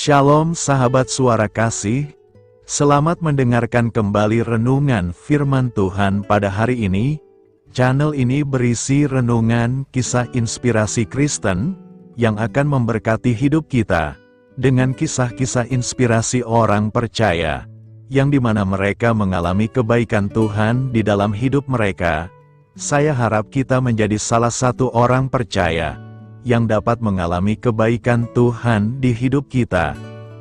Shalom sahabat suara kasih, selamat mendengarkan kembali renungan firman Tuhan pada hari ini. Channel ini berisi renungan kisah inspirasi Kristen, yang akan memberkati hidup kita, dengan kisah-kisah inspirasi orang percaya, yang dimana mereka mengalami kebaikan Tuhan di dalam hidup mereka. Saya harap kita menjadi salah satu orang percaya, yang dapat mengalami kebaikan Tuhan di hidup kita.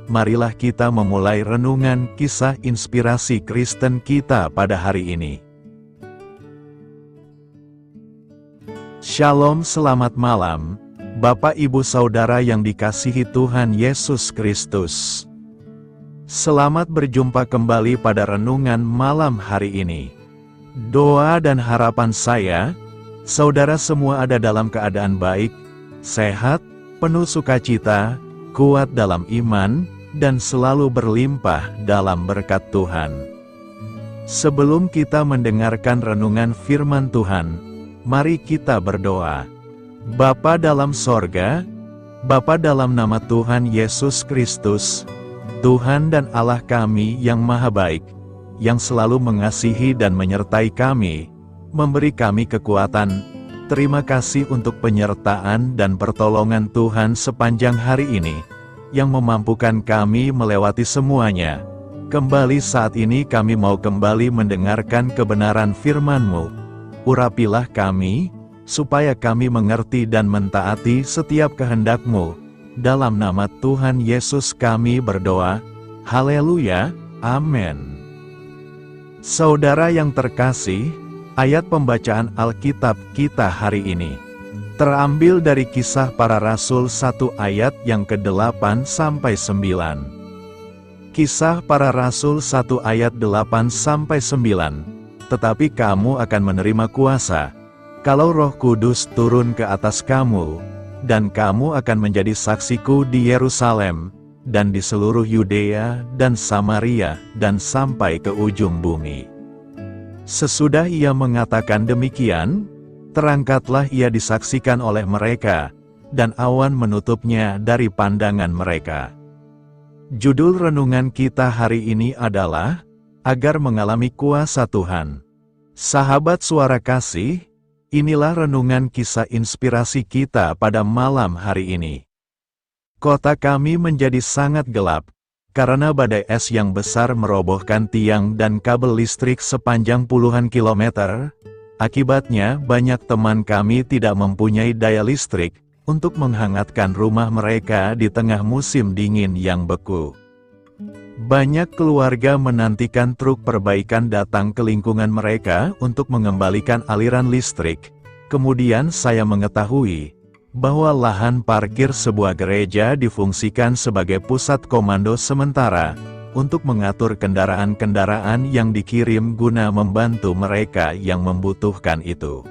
Marilah kita memulai renungan kisah inspirasi Kristen kita pada hari ini. Shalom, selamat malam, Bapak Ibu Saudara yang dikasihi Tuhan Yesus Kristus. Selamat berjumpa kembali pada renungan malam hari ini. Doa dan harapan saya, saudara semua ada dalam keadaan baik, sehat, penuh sukacita, kuat dalam iman, dan selalu berlimpah dalam berkat Tuhan. Sebelum kita mendengarkan renungan firman Tuhan, mari kita berdoa. Bapa dalam sorga, Bapa dalam nama Tuhan Yesus Kristus, Tuhan dan Allah kami yang maha baik, yang selalu mengasihi dan menyertai kami, memberi kami kekuatan. Terima kasih untuk penyertaan dan pertolongan Tuhan sepanjang hari ini, yang memampukan kami melewati semuanya. Kembali saat ini kami mau kembali mendengarkan kebenaran firman-Mu. Urapilah kami, supaya kami mengerti dan mentaati setiap kehendak-Mu. Dalam nama Tuhan Yesus kami berdoa. Haleluya, amin. Saudara yang terkasih, ayat pembacaan Alkitab kita hari ini terambil dari Kisah Para Rasul 1 ayat yang ke-8 sampai 9. Kisah Para Rasul 1 ayat 8 sampai 9. Tetapi kamu akan menerima kuasa, kalau Roh Kudus turun ke atas kamu, dan kamu akan menjadi saksiku di Yerusalem, dan di seluruh Yudea dan Samaria, dan sampai ke ujung bumi. Sesudah ia mengatakan demikian, terangkatlah ia disaksikan oleh mereka, dan awan menutupnya dari pandangan mereka. Judul renungan kita hari ini adalah, agar mengalami kuasa Tuhan. Sahabat suara kasih, inilah renungan kisah inspirasi kita pada malam hari ini. Kota kami menjadi sangat gelap, karena badai es yang besar merobohkan tiang dan kabel listrik sepanjang puluhan kilometer. Akibatnya, banyak teman kami tidak mempunyai daya listrik untuk menghangatkan rumah mereka di tengah musim dingin yang beku. Banyak keluarga menantikan truk perbaikan datang ke lingkungan mereka untuk mengembalikan aliran listrik. Kemudian saya mengetahui bahwa lahan parkir sebuah gereja difungsikan sebagai pusat komando sementara untuk mengatur kendaraan-kendaraan yang dikirim guna membantu mereka yang membutuhkan itu.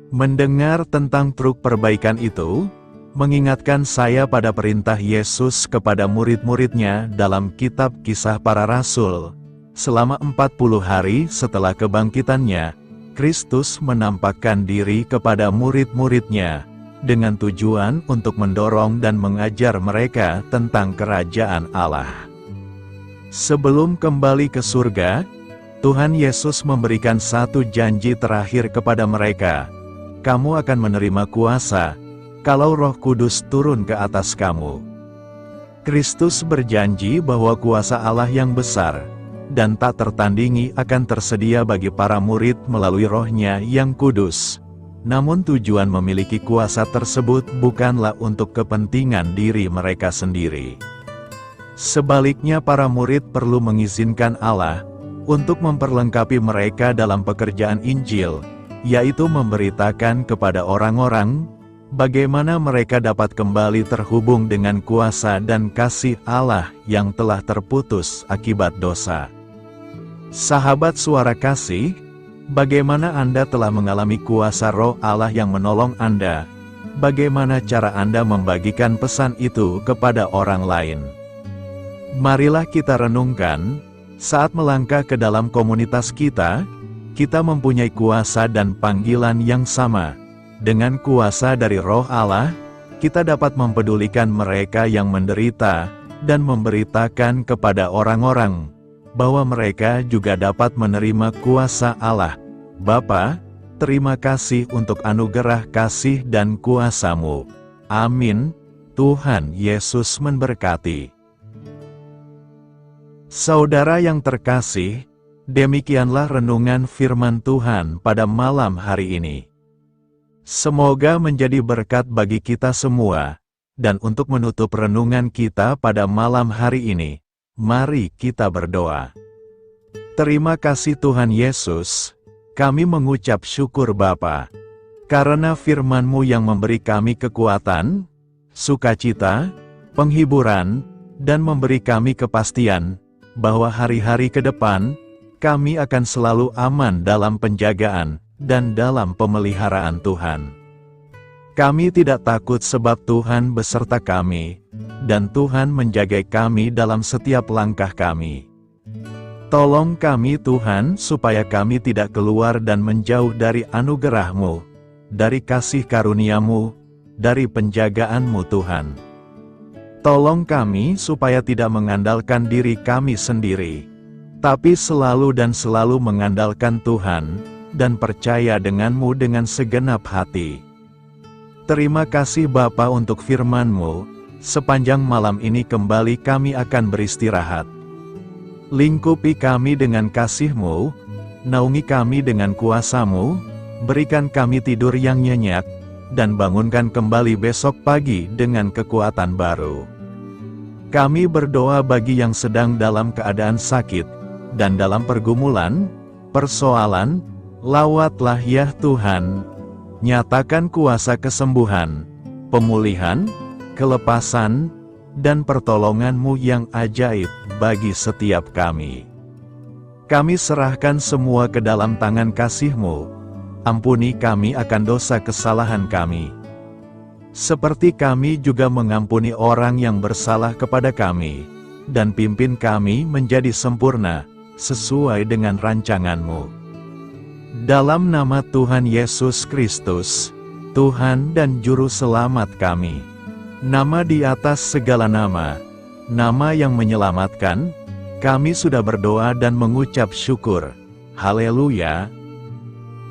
Mendengar tentang truk perbaikan itu, mengingatkan saya pada perintah Yesus kepada murid-muridnya dalam kitab Kisah Para Rasul. Selama 40 hari setelah kebangkitannya, Kristus menampakkan diri kepada murid-muridnya, dengan tujuan untuk mendorong dan mengajar mereka tentang kerajaan Allah. Sebelum kembali ke surga, Tuhan Yesus memberikan satu janji terakhir kepada mereka. Kamu akan menerima kuasa, kalau Roh Kudus turun ke atas kamu. Kristus berjanji bahwa kuasa Allah yang besar, dan tak tertandingi akan tersedia bagi para murid melalui Roh-Nya yang kudus. Namun tujuan memiliki kuasa tersebut bukanlah untuk kepentingan diri mereka sendiri. Sebaliknya para murid perlu mengizinkan Allah untuk memperlengkapi mereka dalam pekerjaan Injil, yaitu memberitakan kepada orang-orang bagaimana mereka dapat kembali terhubung dengan kuasa dan kasih Allah yang telah terputus akibat dosa. Sahabat suara kasih, bagaimana Anda telah mengalami kuasa Roh Allah yang menolong Anda? Bagaimana cara Anda membagikan pesan itu kepada orang lain? Marilah kita renungkan, saat melangkah ke dalam komunitas kita mempunyai kuasa dan panggilan yang sama. Dengan kuasa dari Roh Allah, kita dapat mempedulikan mereka yang menderita, dan memberitakan kepada orang-orang bahwa mereka juga dapat menerima kuasa Allah. Bapa, terima kasih untuk anugerah kasih dan kuasa-Mu. Amin. Tuhan Yesus memberkati. Saudara yang terkasih, demikianlah renungan firman Tuhan pada malam hari ini. Semoga menjadi berkat bagi kita semua, dan untuk menutup renungan kita pada malam hari ini, mari kita berdoa. Terima kasih Tuhan Yesus, kami mengucap syukur Bapa, karena firman-Mu yang memberi kami kekuatan, sukacita, penghiburan, dan memberi kami kepastian, bahwa hari-hari ke depan, kami akan selalu aman dalam penjagaan, dan dalam pemeliharaan Tuhan. Kami tidak takut sebab Tuhan beserta kami, dan Tuhan menjaga kami dalam setiap langkah kami. Tolong kami Tuhan supaya kami tidak keluar dan menjauh dari anugerah-Mu, dari kasih karunia-Mu, dari penjagaan-Mu Tuhan. Tolong kami supaya tidak mengandalkan diri kami sendiri, tapi selalu mengandalkan Tuhan, dan percaya dengan-Mu dengan segenap hati. Terima kasih Bapa untuk firman-Mu, sepanjang malam ini kembali kami akan beristirahat. Lingkupi kami dengan kasih-Mu, naungi kami dengan kuasa-Mu, berikan kami tidur yang nyenyak, dan bangunkan kembali besok pagi dengan kekuatan baru. Kami berdoa bagi yang sedang dalam keadaan sakit, dan dalam pergumulan, persoalan, lawatlah ya Tuhan, nyatakan kuasa kesembuhan, pemulihan, kelepasan, dan pertolongan-Mu yang ajaib bagi setiap kami. Kami serahkan semua ke dalam tangan kasih-Mu, ampuni kami akan dosa kesalahan kami. Seperti kami juga mengampuni orang yang bersalah kepada kami, dan pimpin kami menjadi sempurna, sesuai dengan rancangan-Mu. Dalam nama Tuhan Yesus Kristus, Tuhan dan Juru Selamat kami. Nama di atas segala nama, nama yang menyelamatkan, kami sudah berdoa dan mengucap syukur. Haleluya.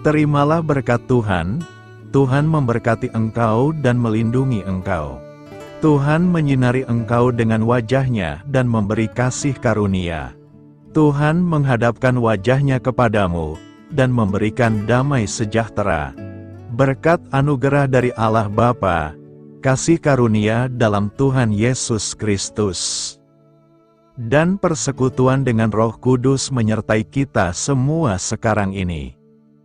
Terimalah berkat Tuhan, Tuhan memberkati engkau dan melindungi engkau. Tuhan menyinari engkau dengan wajah-Nya dan memberi kasih karunia. Tuhan menghadapkan wajah-Nya kepadamu, dan memberikan damai sejahtera. Berkat anugerah dari Allah Bapa, kasih karunia dalam Tuhan Yesus Kristus, dan persekutuan dengan Roh Kudus menyertai kita semua sekarang ini,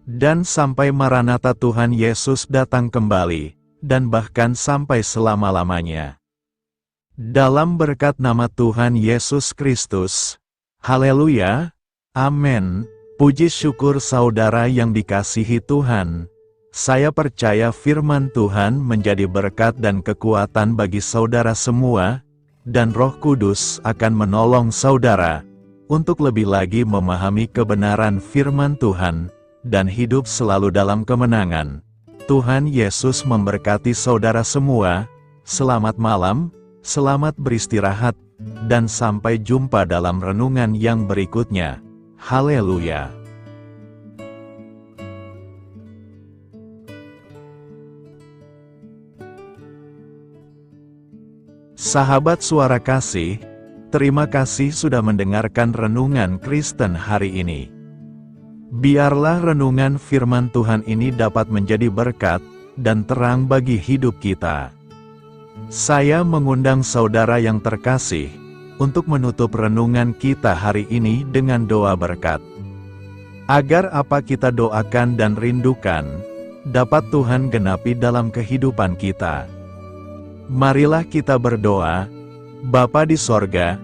dan sampai Maranatha Tuhan Yesus datang kembali, dan bahkan sampai selama-lamanya. Dalam berkat nama Tuhan Yesus Kristus. Haleluya. Amin. Puji syukur saudara yang dikasihi Tuhan. Saya percaya firman Tuhan menjadi berkat dan kekuatan bagi saudara semua, dan Roh Kudus akan menolong saudara untuk lebih lagi memahami kebenaran firman Tuhan, dan hidup selalu dalam kemenangan. Tuhan Yesus memberkati saudara semua. Selamat malam, selamat beristirahat, dan sampai jumpa dalam renungan yang berikutnya. Haleluya. Sahabat Suara Kasih, terima kasih sudah mendengarkan renungan Kristen hari ini. Biarlah renungan firman Tuhan ini dapat menjadi berkat dan terang bagi hidup kita. Saya mengundang saudara yang terkasih untuk menutup renungan kita hari ini dengan doa berkat. Agar apa kita doakan dan rindukan, dapat Tuhan genapi dalam kehidupan kita. Marilah kita berdoa. Bapa di sorga,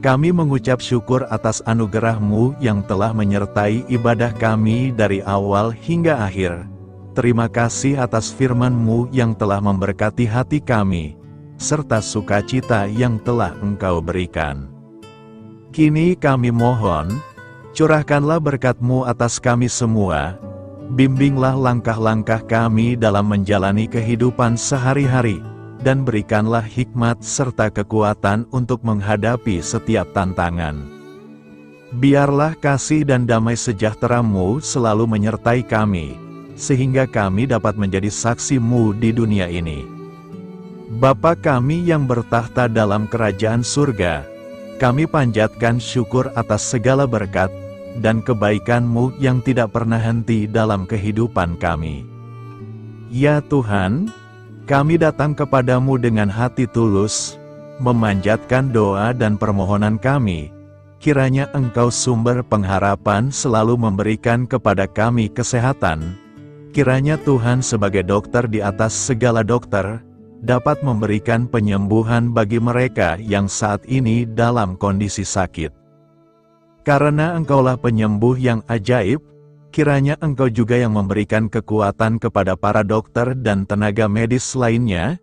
kami mengucap syukur atas anugerah-Mu yang telah menyertai ibadah kami dari awal hingga akhir. Terima kasih atas firman-Mu yang telah memberkati hati kami, serta sukacita yang telah Engkau berikan. Kini kami mohon, curahkanlah berkat-Mu atas kami semua, bimbinglah langkah-langkah kami dalam menjalani kehidupan sehari-hari, dan berikanlah hikmat serta kekuatan untuk menghadapi setiap tantangan. Biarlah kasih dan damai sejahtera-Mu selalu menyertai kami, sehingga kami dapat menjadi saksi-Mu di dunia ini. Bapa kami yang bertahta dalam kerajaan surga, kami panjatkan syukur atas segala berkat dan kebaikan-Mu yang tidak pernah henti dalam kehidupan kami. Ya Tuhan, kami datang kepadamu dengan hati tulus, memanjatkan doa dan permohonan kami, kiranya Engkau sumber pengharapan selalu memberikan kepada kami kesehatan, kiranya Tuhan sebagai dokter di atas segala dokter, dapat memberikan penyembuhan bagi mereka yang saat ini dalam kondisi sakit. Karena Engkaulah penyembuh yang ajaib, kiranya Engkau juga yang memberikan kekuatan kepada para dokter dan tenaga medis lainnya.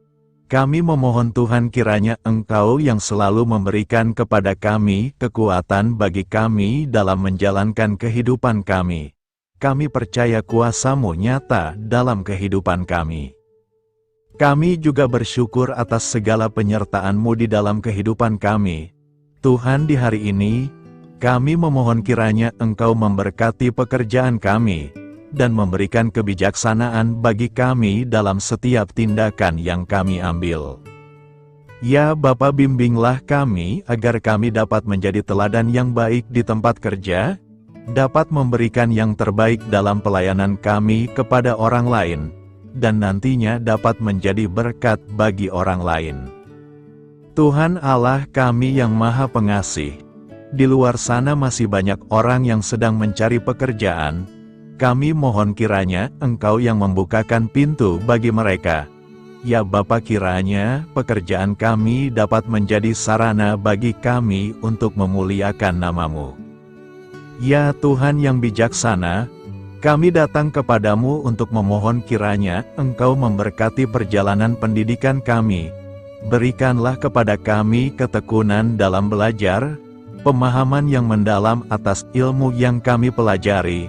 Kami memohon Tuhan kiranya Engkau yang selalu memberikan kepada kami kekuatan bagi kami dalam menjalankan kehidupan kami. Kami percaya kuasa-Mu nyata dalam kehidupan kami. Kami juga bersyukur atas segala penyertaan-Mu di dalam kehidupan kami. Tuhan, di hari ini, kami memohon kiranya Engkau memberkati pekerjaan kami, dan memberikan kebijaksanaan bagi kami dalam setiap tindakan yang kami ambil. Ya Bapa, bimbinglah kami agar kami dapat menjadi teladan yang baik di tempat kerja, dapat memberikan yang terbaik dalam pelayanan kami kepada orang lain, dan nantinya dapat menjadi berkat bagi orang lain. Tuhan Allah kami yang Maha Pengasih, di luar sana masih banyak orang yang sedang mencari pekerjaan. Kami mohon kiranya Engkau yang membukakan pintu bagi mereka. Ya Bapa, kiranya pekerjaan kami dapat menjadi sarana bagi kami untuk memuliakan nama-Mu. Ya Tuhan yang bijaksana, kami datang kepadamu untuk memohon kiranya Engkau memberkati perjalanan pendidikan kami. Berikanlah kepada kami ketekunan dalam belajar, pemahaman yang mendalam atas ilmu yang kami pelajari,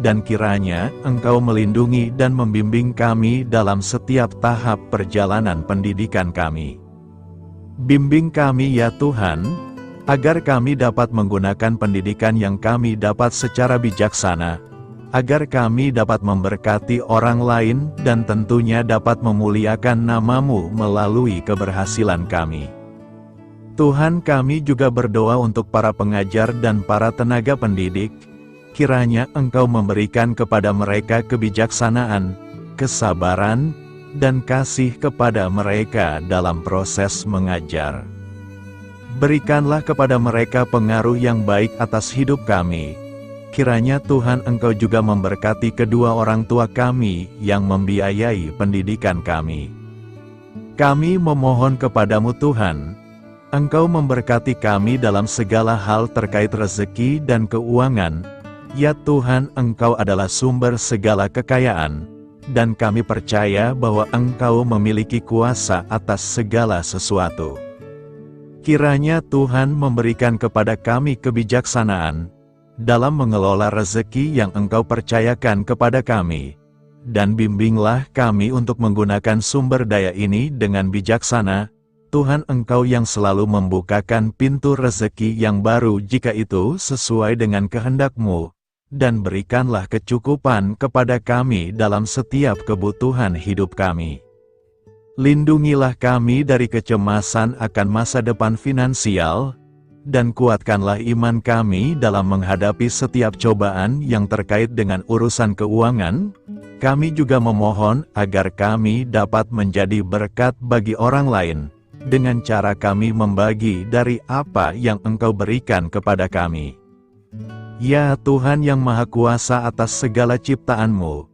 dan kiranya Engkau melindungi dan membimbing kami dalam setiap tahap perjalanan pendidikan kami. Bimbing kami ya Tuhan, agar kami dapat menggunakan pendidikan yang kami dapat secara bijaksana, agar kami dapat memberkati orang lain dan tentunya dapat memuliakan nama-Mu melalui keberhasilan kami. Tuhan, kami juga berdoa untuk para pengajar dan para tenaga pendidik, kiranya Engkau memberikan kepada mereka kebijaksanaan, kesabaran, dan kasih kepada mereka dalam proses mengajar. Berikanlah kepada mereka pengaruh yang baik atas hidup kami. Kiranya Tuhan Engkau juga memberkati kedua orang tua kami yang membiayai pendidikan kami. Kami memohon kepadamu Tuhan, Engkau memberkati kami dalam segala hal terkait rezeki dan keuangan. Ya Tuhan, Engkau adalah sumber segala kekayaan, dan kami percaya bahwa Engkau memiliki kuasa atas segala sesuatu. Kiranya Tuhan memberikan kepada kami kebijaksanaan dalam mengelola rezeki yang Engkau percayakan kepada kami, dan bimbinglah kami untuk menggunakan sumber daya ini dengan bijaksana. Tuhan, Engkau yang selalu membukakan pintu rezeki yang baru jika itu sesuai dengan kehendak-Mu, dan berikanlah kecukupan kepada kami dalam setiap kebutuhan hidup kami. Lindungilah kami dari kecemasan akan masa depan finansial, dan kuatkanlah iman kami dalam menghadapi setiap cobaan yang terkait dengan urusan keuangan. Kami juga memohon agar kami dapat menjadi berkat bagi orang lain, dengan cara kami membagi dari apa yang Engkau berikan kepada kami. Ya Tuhan yang Maha Kuasa atas segala ciptaan-Mu,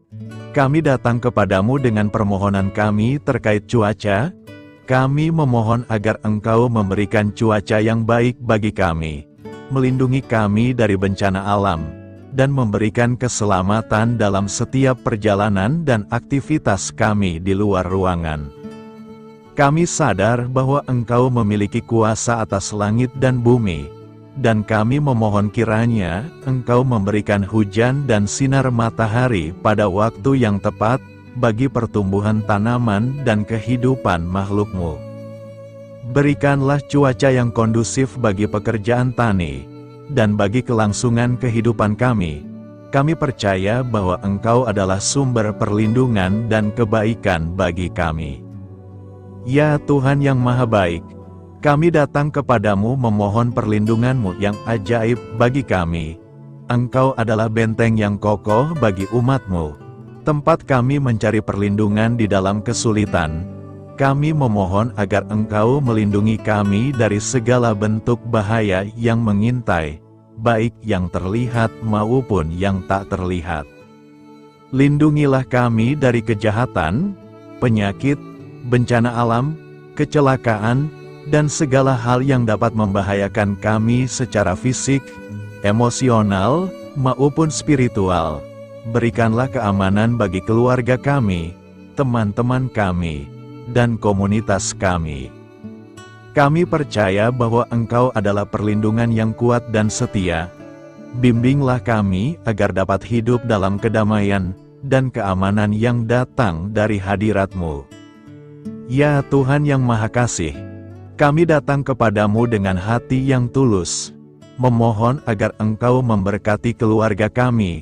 kami datang kepadamu dengan permohonan kami terkait cuaca. Kami memohon agar Engkau memberikan cuaca yang baik bagi kami, melindungi kami dari bencana alam, dan memberikan keselamatan dalam setiap perjalanan dan aktivitas kami di luar ruangan. Kami sadar bahwa Engkau memiliki kuasa atas langit dan bumi, dan kami memohon kiranya Engkau memberikan hujan dan sinar matahari pada waktu yang tepat, bagi pertumbuhan tanaman dan kehidupan makhluk-Mu. Berikanlah cuaca yang kondusif bagi pekerjaan tani, dan bagi kelangsungan kehidupan kami. Kami percaya bahwa Engkau adalah sumber perlindungan dan kebaikan bagi kami. Ya Tuhan yang Maha Baik, kami datang kepadamu memohon perlindungan-Mu yang ajaib bagi kami. Engkau adalah benteng yang kokoh bagi umat-Mu, tempat kami mencari perlindungan di dalam kesulitan. Kami memohon agar Engkau melindungi kami dari segala bentuk bahaya yang mengintai, baik yang terlihat maupun yang tak terlihat. Lindungilah kami dari kejahatan, penyakit, bencana alam, kecelakaan, dan segala hal yang dapat membahayakan kami secara fisik, emosional, maupun spiritual. Berikanlah keamanan bagi keluarga kami, teman-teman kami, dan komunitas kami. Kami percaya bahwa Engkau adalah perlindungan yang kuat dan setia. Bimbinglah kami agar dapat hidup dalam kedamaian dan keamanan yang datang dari hadirat-Mu. Ya Tuhan yang Maha Kasih, kami datang kepadamu dengan hati yang tulus, memohon agar Engkau memberkati keluarga kami.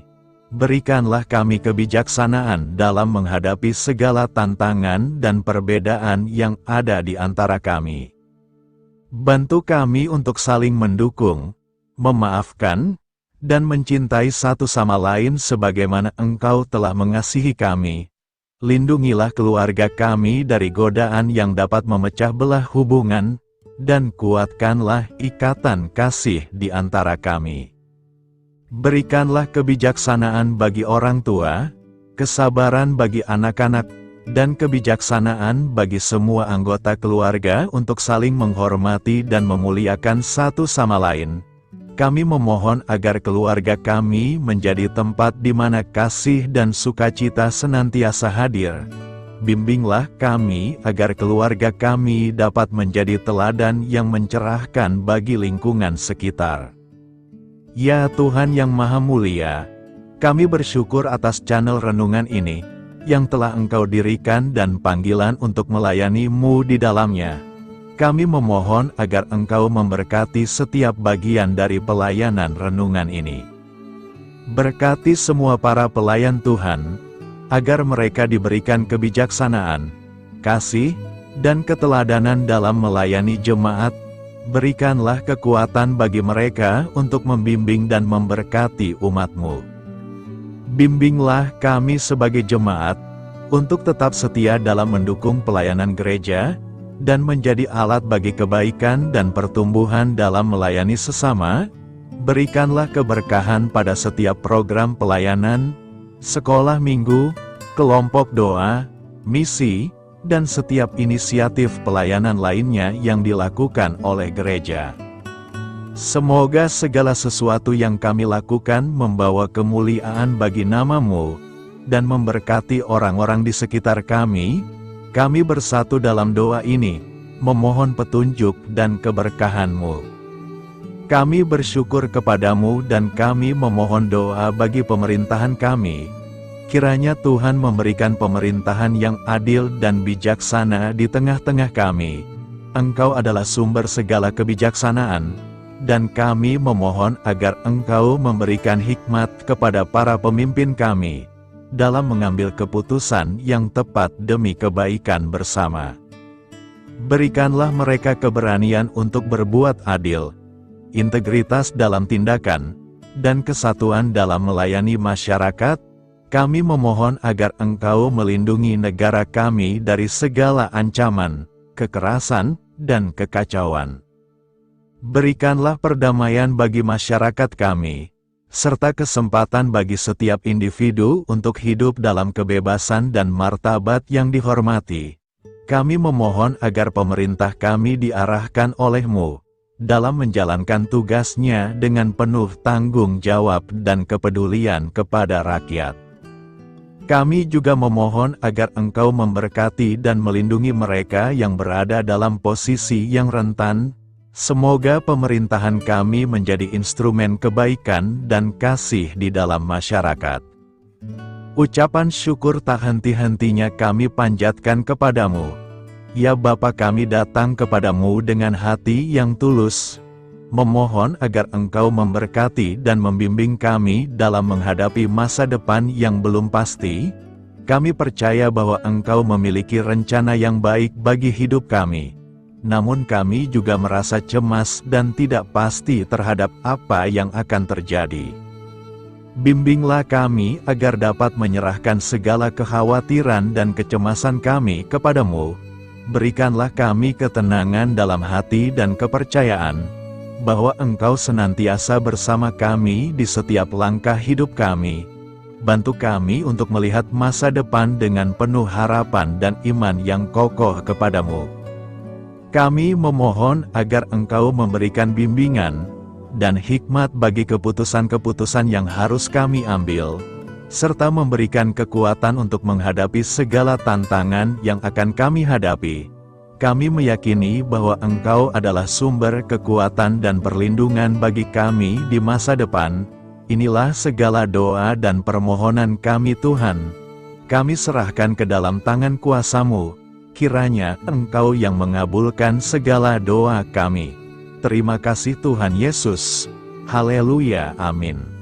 Berikanlah kami kebijaksanaan dalam menghadapi segala tantangan dan perbedaan yang ada di antara kami. Bantu kami untuk saling mendukung, memaafkan, dan mencintai satu sama lain sebagaimana Engkau telah mengasihi kami. Lindungilah keluarga kami dari godaan yang dapat memecah belah hubungan, dan kuatkanlah ikatan kasih di antara kami. Berikanlah kebijaksanaan bagi orang tua, kesabaran bagi anak-anak, dan kebijaksanaan bagi semua anggota keluarga untuk saling menghormati dan memuliakan satu sama lain. Kami memohon agar keluarga kami menjadi tempat di mana kasih dan sukacita senantiasa hadir. Bimbinglah kami agar keluarga kami dapat menjadi teladan yang mencerahkan bagi lingkungan sekitar. Ya Tuhan yang Maha Mulia, kami bersyukur atas channel renungan ini, yang telah Engkau dirikan dan panggilan untuk melayani-Mu di dalamnya. Kami memohon agar Engkau memberkati setiap bagian dari pelayanan renungan ini. Berkati semua para pelayan Tuhan, agar mereka diberikan kebijaksanaan, kasih, dan keteladanan dalam melayani jemaat. Berikanlah kekuatan bagi mereka untuk membimbing dan memberkati umat-Mu. Bimbinglah kami sebagai jemaat, untuk tetap setia dalam mendukung pelayanan gereja, dan menjadi alat bagi kebaikan dan pertumbuhan dalam melayani sesama. Berikanlah keberkahan pada setiap program pelayanan, sekolah minggu, kelompok doa, misi, dan setiap inisiatif pelayanan lainnya yang dilakukan oleh gereja. Semoga segala sesuatu yang kami lakukan membawa kemuliaan bagi nama-Mu, dan memberkati orang-orang di sekitar kami. Kami bersatu dalam doa ini, memohon petunjuk dan keberkahan-Mu. Kami bersyukur kepadamu dan kami memohon doa bagi pemerintahan kami. Kiranya Tuhan memberikan pemerintahan yang adil dan bijaksana di tengah-tengah kami. Engkau adalah sumber segala kebijaksanaan, dan kami memohon agar Engkau memberikan hikmat kepada para pemimpin kami, dalam mengambil keputusan yang tepat demi kebaikan bersama. Berikanlah mereka keberanian untuk berbuat adil, integritas dalam tindakan, dan kesatuan dalam melayani masyarakat. Kami memohon agar Engkau melindungi negara kami dari segala ancaman, kekerasan, dan kekacauan. Berikanlah perdamaian bagi masyarakat kami, serta kesempatan bagi setiap individu untuk hidup dalam kebebasan dan martabat yang dihormati. Kami memohon agar pemerintah kami diarahkan oleh-Mu, dalam menjalankan tugasnya dengan penuh tanggung jawab dan kepedulian kepada rakyat. Kami juga memohon agar Engkau memberkati dan melindungi mereka yang berada dalam posisi yang rentan. Semoga pemerintahan kami menjadi instrumen kebaikan dan kasih di dalam masyarakat. Ucapan syukur tak henti-hentinya kami panjatkan kepadamu. Ya Bapa, kami datang kepadamu dengan hati yang tulus, memohon agar Engkau memberkati dan membimbing kami dalam menghadapi masa depan yang belum pasti. Kami percaya bahwa Engkau memiliki rencana yang baik bagi hidup kami. Namun kami juga merasa cemas dan tidak pasti terhadap apa yang akan terjadi. Bimbinglah kami agar dapat menyerahkan segala kekhawatiran dan kecemasan kami kepadamu. Berikanlah kami ketenangan dalam hati dan kepercayaan bahwa Engkau senantiasa bersama kami di setiap langkah hidup kami. Bantu kami untuk melihat masa depan dengan penuh harapan dan iman yang kokoh kepadamu. Kami memohon agar Engkau memberikan bimbingan dan hikmat bagi keputusan-keputusan yang harus kami ambil, serta memberikan kekuatan untuk menghadapi segala tantangan yang akan kami hadapi. Kami meyakini bahwa Engkau adalah sumber kekuatan dan perlindungan bagi kami di masa depan. Inilah segala doa dan permohonan kami Tuhan. Kami serahkan ke dalam tangan kuasa-Mu, kiranya Engkau yang mengabulkan segala doa kami. Terima kasih Tuhan Yesus. Haleluya, amin.